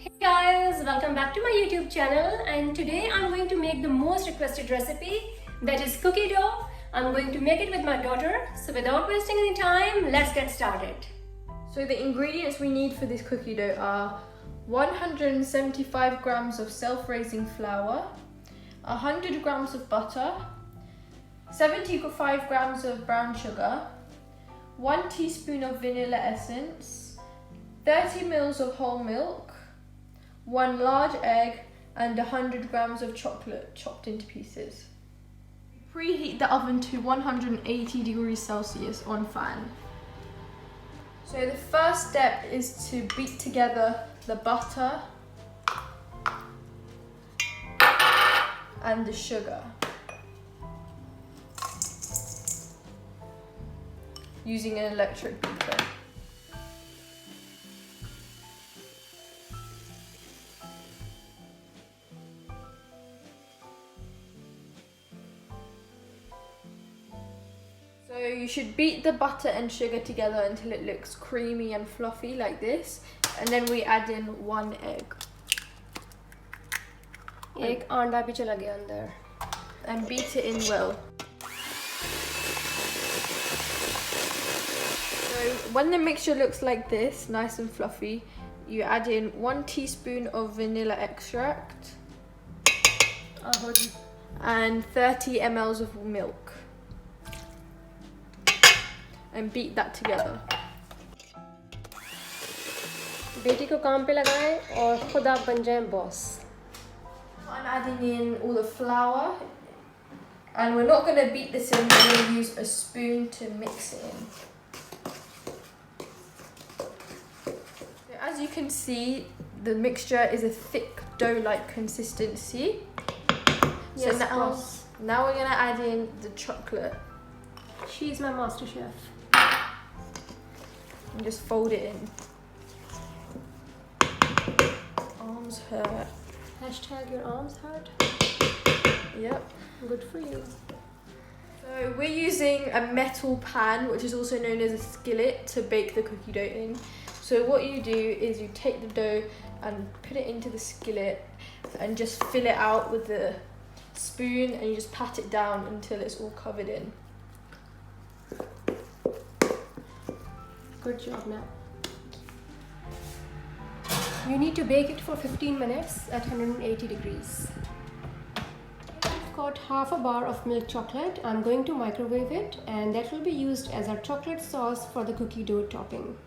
Hey guys, welcome back to my YouTube channel, and today I'm going to make the most requested recipe, that is cookie dough. I'm going to make it with my daughter, so without wasting any time, let's get started. So the ingredients we need for this cookie dough are 175 grams of self-raising flour, 100 grams of butter, 75 grams of brown sugar, 1 teaspoon of vanilla essence, 30 ml of whole milk, 1 large egg, and 100 grams of chocolate chopped into pieces. Preheat the oven to 180 degrees Celsius on fan. So the first step is to beat together the butter and the sugar using an electric beater. So you should beat the butter and sugar together until it looks creamy and fluffy like this, and then we add in 1 egg. एक अंडा भी चला गया अंदर. And beat it in well. So when the mixture looks like this, nice and fluffy, you add in 1 teaspoon of vanilla extract and 30 ml of milk. And beat that together. बेटी को काम पे लगाएं और खुद आप बन जाएं boss. I'm adding in all the flour, and we're not going to beat this in, we're going to use a spoon to mix it in. So as you can see, the mixture is a thick dough-like consistency. Yes, So boss. now we're going to add in the chocolate She's my master chef. and just fold it in. Arms hurt. Hashtag your arms hurt. Yep. Good for you. So we're using a metal pan, which is also known as a skillet, to bake the cookie dough in. So what you do is you take the dough and put it into the skillet and just fill it out with the spoon, and you just pat it down until it's all covered in. Good job, now. You need to bake it for 15 minutes at 180 degrees. I've got half a bar of milk chocolate. I'm going to microwave it, and that will be used as our chocolate sauce for the cookie dough topping.